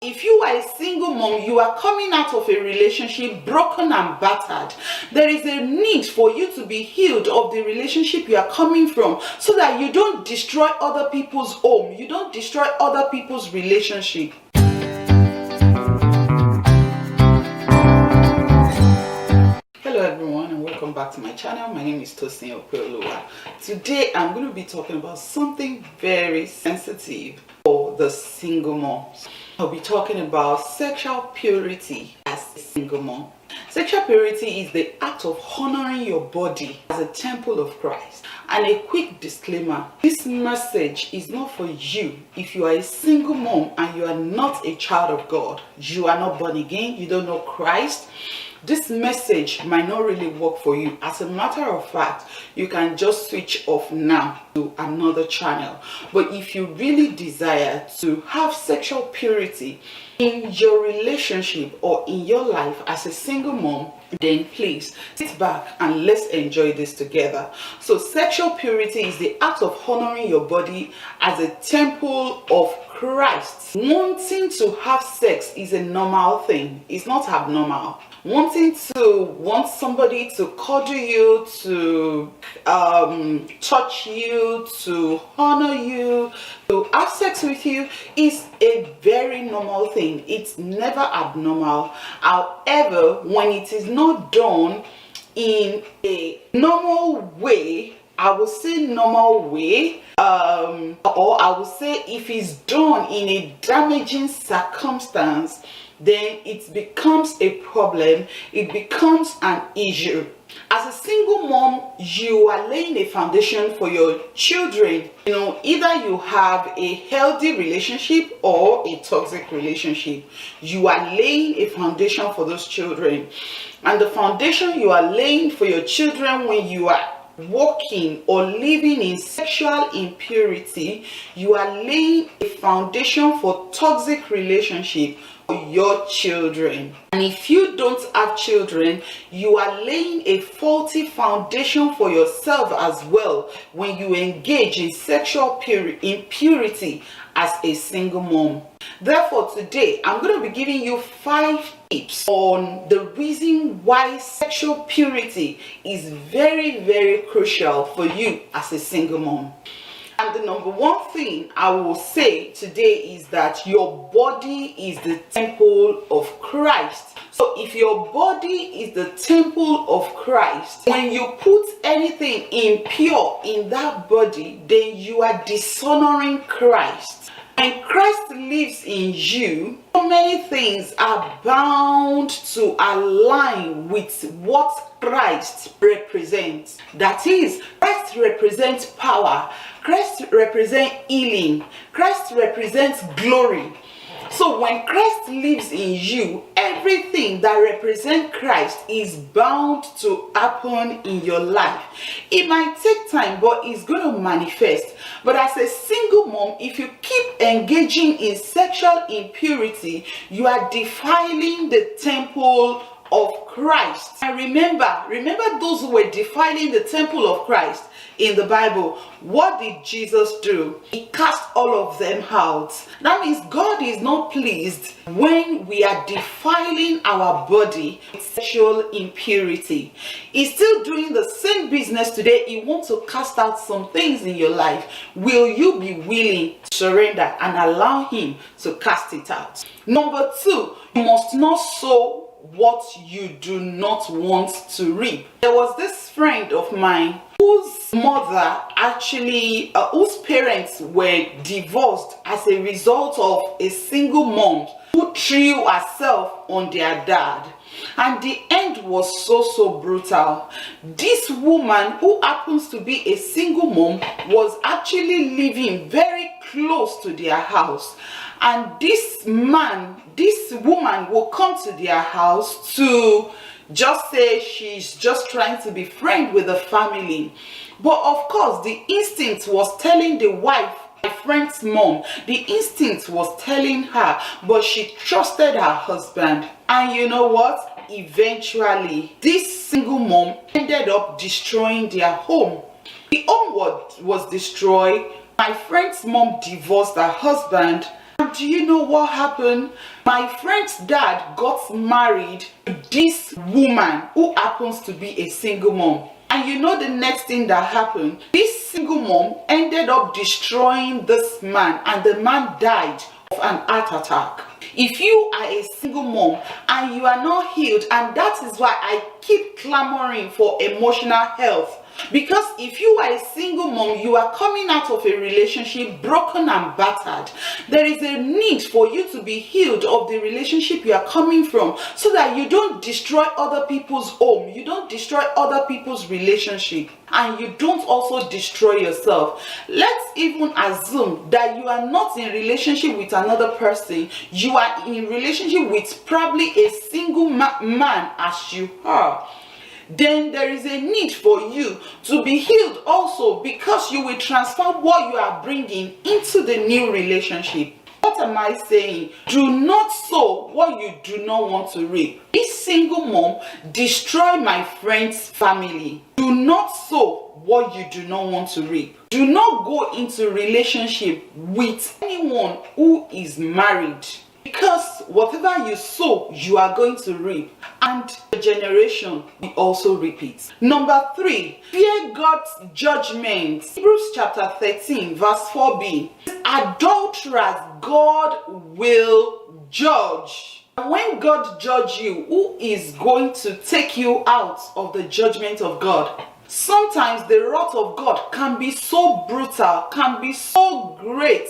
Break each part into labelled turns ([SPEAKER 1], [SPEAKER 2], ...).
[SPEAKER 1] If you are a single mom, you are coming out of a relationship broken and battered. There is a need for you to be healed of the relationship you are coming from, so that you don't destroy other people's home, you don't destroy other people's relationship. Hello everyone, and welcome back to my channel. My name is Tosin Opeoluwa. Today I'm going to be talking about something very sensitive for the single moms. I'll be talking about sexual purity as a single mom. Sexual purity is the act of honoring your body as a temple of Christ. And a quick disclaimer, this message is not for you if you are a single mom and you are not a child of God. You are not born again, you don't know Christ. This message might not really work for you. As a matter of fact, you can just switch off now to another channel. But if you really desire to have sexual purity in your relationship or in your life as a single mom, then please sit back and let's enjoy this together. So sexual purity is the act of honoring your body as a temple of Christ. Wanting to have sex is a normal thing. It's not abnormal. Want somebody to cuddle you, to touch you, to honor you, to have sex with you is a very normal thing. It's never abnormal. However, when it is not done in a normal way, I will say normal way, or I will say if it's done in a damaging circumstance, then it becomes a problem, it becomes an issue. As a single mom, you are laying a foundation for your children. Either you have a healthy relationship or a toxic relationship. You are laying a foundation for those children. And the foundation you are laying for your children when you are walking or living in sexual impurity, you are laying a foundation for toxic relationship for your children. And if you don't have children, you are laying a faulty foundation for yourself as well when you engage in sexual impurity as a single mom. Therefore, today I'm going to be giving you 5 tips on the reason why sexual purity is very, very crucial for you as a single mom. And the number one thing I will say today is that your body is the temple of Christ. So if your body is the temple of Christ, when you put anything impure in that body, then you are dishonoring Christ. And Christ lives in you, so many things are bound to align with what Christ represents. That is, Christ represents power, Christ represents healing, Christ represents glory. So when Christ lives in you, everything that represents Christ is bound to happen in your life. It might take time, but it's going to manifest. But as a single mom, if you keep engaging in sexual impurity, you are defiling the temple of Christ. And remember those who were defiling the temple of Christ in the Bible. What did Jesus do? He cast all of them out. That means God is not pleased when we are defiling our body with sexual impurity. He's still doing the same business today. He wants to cast out some things in your life. Will you be willing to surrender and allow him to cast it out? Number 2, you must not sow what you do not want to reap. There was this friend of mine whose mother whose parents were divorced as a result of a single mom who threw herself on their dad. And the end was so brutal. This woman, who happens to be a single mom, was actually living very close to their house. And this woman will come to their house to just say she's just trying to be friends with the family. But of course, the instinct was telling the wife, my friend's mom, the instinct was telling her, but she trusted her husband. And you know what? Eventually, this single mom ended up destroying their home. The home was destroyed. My friend's mom divorced her husband, And do you know what happened? My friend's dad got married to this woman who happens to be a single mom. And you know the next thing that happened? This single mom ended up destroying this man, and the man died of an heart attack. If you are a single mom and you are not healed, and that is why I keep clamoring for emotional health, because if you are a single mom, you are coming out of a relationship broken and battered. There is a need for you to be healed of the relationship you are coming from, so that you don't destroy other people's home, you don't destroy other people's relationship, and you don't also destroy yourself. Let's even assume that you are not in relationship with another person, you are in relationship with probably a single man as you are. Then there is a need for you to be healed also, because you will transfer what you are bringing into the new relationship. What am I saying? Do not sow what you do not want to reap. This single mom destroyed my friend's family. Do not sow what you do not want to reap. Do not go into relationship with anyone who is married, because whatever you sow, you are going to reap, and the generation will also reap it. Number 3, fear God's judgment. Hebrews chapter 13 verse 4b. Adulterers, God will judge. And when God judges you, who is going to take you out of the judgment of God? Sometimes the wrath of God can be so brutal, can be so great.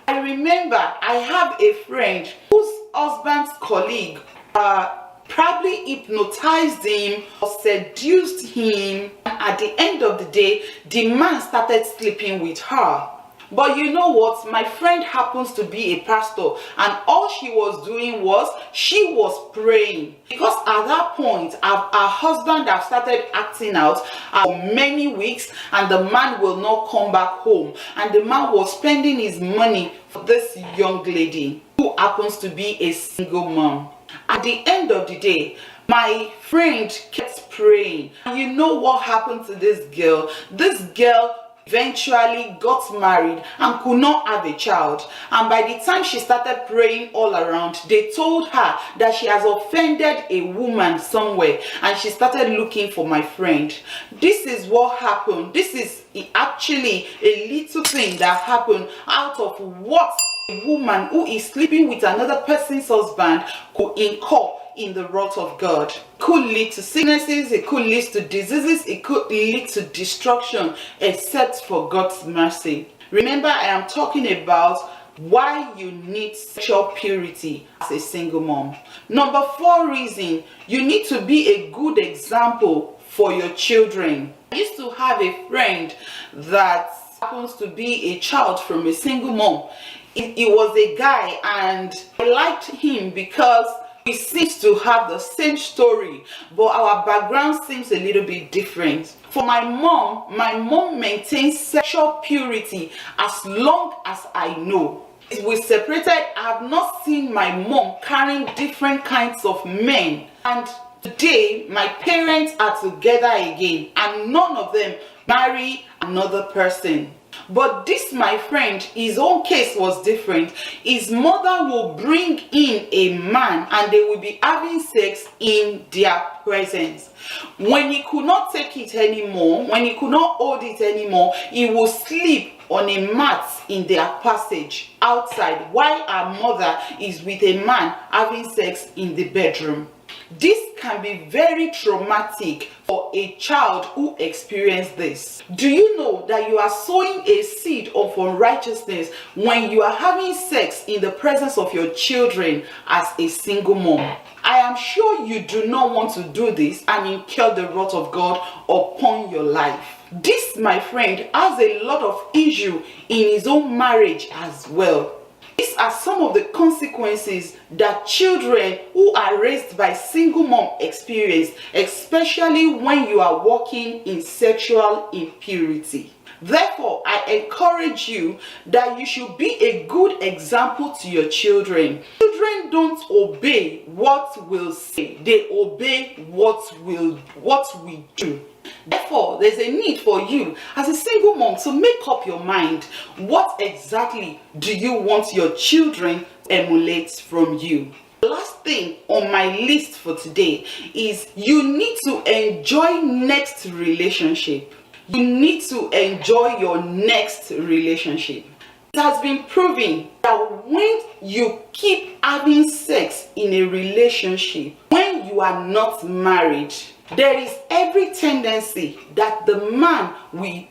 [SPEAKER 1] I remember I have a friend whose husband's colleague probably hypnotized him or seduced him, and at the end of the day, the man started sleeping with her. But you know what? My friend happens to be a pastor, and all she was doing was she was praying, because at that point her husband have started acting out for many weeks, and the man will not come back home, and the man was spending his money for this young lady who happens to be a single mom. At the end of the day, my friend kept praying, and you know what happened to this girl? This girl eventually got married and could not have a child, and by the time she started praying all around, they told her that she has offended a woman somewhere, and she started looking for my friend. This is what happened. This is actually a little thing that happened out of what a woman who is sleeping with another person's husband could incur in the wrath of God. Could lead to sicknesses, it could lead to diseases, it could lead to destruction, except for God's mercy. Remember, I am talking about why you need sexual purity as a single mom. Number 4 reason, you need to be a good example for your children. I used to have a friend that happens to be a child from a single mom. He was a guy, and I liked him because we seem to have the same story, but our background seems a little bit different. For my mom maintains sexual purity as long as I know. We separated, I have not seen my mom carrying different kinds of men. And today, my parents are together again, and none of them marry another person. But this, my friend, his own case was different. His mother will bring in a man, and they will be having sex in their presence. When he could not take it anymore, when he could not hold it anymore, he will sleep on a mat in their passage outside, while our mother is with a man having sex in the bedroom. This can be very traumatic for a child who experienced this. Do you know that you are sowing a seed of unrighteousness when you are having sex in the presence of your children as a single mom? I am sure you do not want to do this and incur the wrath of God upon your life. This, my friend, has a lot of issue in his own marriage as well. These are some of the consequences that children who are raised by single mom experience, especially when you are walking in sexual impurity. Therefore, I encourage you that you should be a good example to your children. Children don't obey what we'll say, they obey what we do. Therefore, there's a need for you as a single mom to make up your mind. What exactly do you want your children to emulate from you? The last thing on my list for today is you need to enjoy next relationship. You need to enjoy your next relationship. It has been proven that when you keep having sex in a relationship, when you are not married, there is every tendency that the man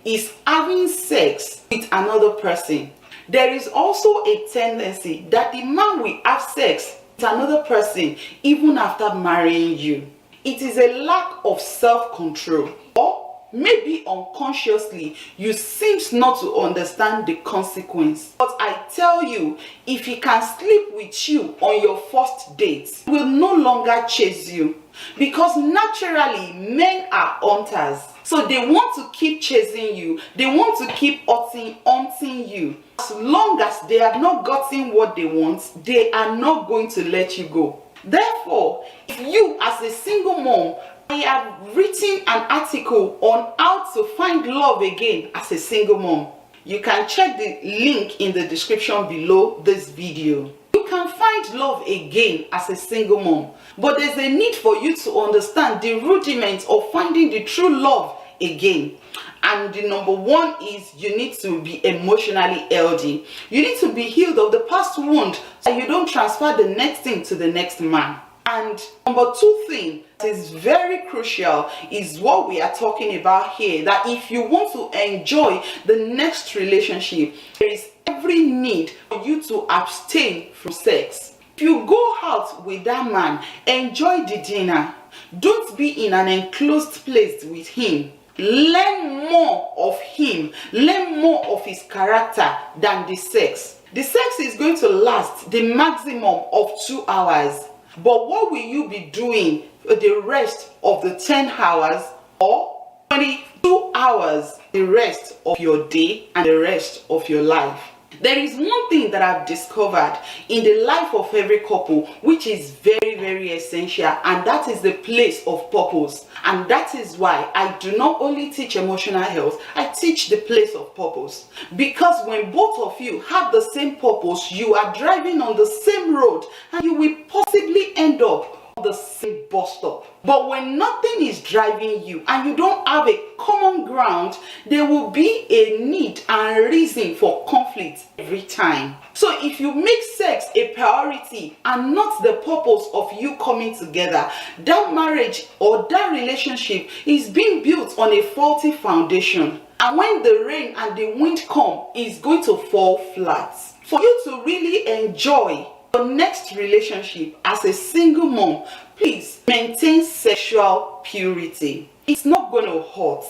[SPEAKER 1] is having sex with another person. There is also a tendency that the man will have sex with another person even after marrying you. It is a lack of self-control, or maybe unconsciously you seem not to understand the consequence. But I tell you, if he can sleep with you on your first date, he will no longer chase you, because naturally men are hunters. So they want to keep chasing you, they want to keep hunting you. As long as they have not gotten what they want, they are not going to let you go. Therefore, if you as a single mom, I have written an article on how to find love again as a single mom. You can check the link in the description below this video. You can find love again as a single mom, but there's a need for you to understand the rudiments of finding the true love again. And the number one is you need to be emotionally healthy. You need to be healed of the past wound so you don't transfer the next thing to the next man. And number two thing that is very crucial is what we are talking about here, that if you want to enjoy the next relationship, there is every need for you to abstain from sex. If you go out with that man, enjoy the dinner. Don't be in an enclosed place with him. Learn more of him, learn more of his character than the sex. The sex is going to last the maximum of 2 hours. But what will you be doing for the rest of the 10 hours or 22 hours, the rest of your day and the rest of your life? There is one thing that I've discovered in the life of every couple which is very, very essential, and that is the place of purpose. And that is why I do not only teach emotional health, I teach the place of purpose. Because when both of you have the same purpose, you are driving on the same road and you will possibly end up on the same bus stop. But when nothing is driving you and you don't have a common ground, there will be a need and reason for conflict every time. So if you make sex a priority and not the purpose of you coming together, that marriage or that relationship is being built on a faulty foundation. And when the rain and the wind come, it's going to fall flat. For you to really enjoy your next relationship as a single mom, please maintain sexual purity. It's not going to hurt.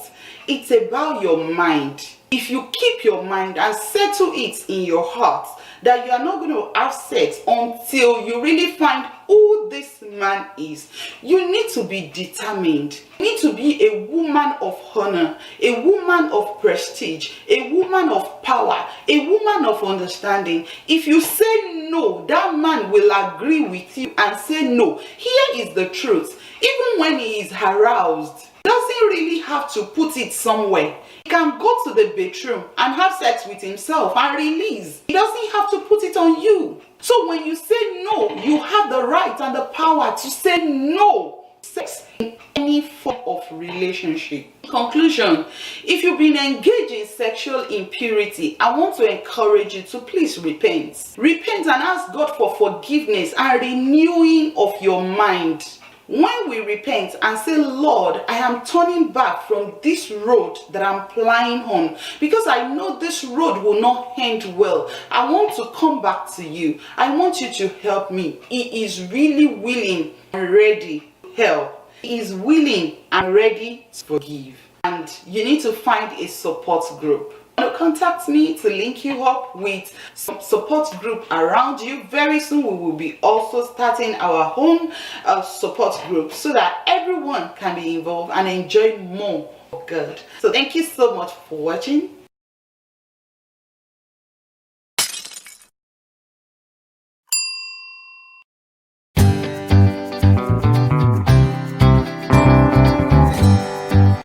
[SPEAKER 1] It's about your mind. If you keep your mind and settle it in your heart that you are not going to have sex until you really find who this man is, you need to be determined. You need to be a woman of honor, a woman of prestige, a woman of power, a woman of understanding. If you say no, that man will agree with you and say no. Here is the truth. Even when he is aroused, he doesn't really have to put it somewhere. He can go to the bedroom and have sex with himself and release. He doesn't have to put it on you. So when you say no, you have the right and the power to say no to sex in any form of relationship. In conclusion, if you've been engaged in sexual impurity, I want to encourage you to please repent. Repent and ask God for forgiveness and renewing of your mind. When we repent and say, Lord, I am turning back from this road that I'm plying on, because I know this road will not end well. I want to come back to you. I want you to help me. He is really willing and ready to help. He is willing and ready to forgive. And you need to find a support group. Contact me to link you up with some support group around you. Very soon we will be also starting our own support group so that everyone can be involved and enjoy more of God. So thank you so much for watching.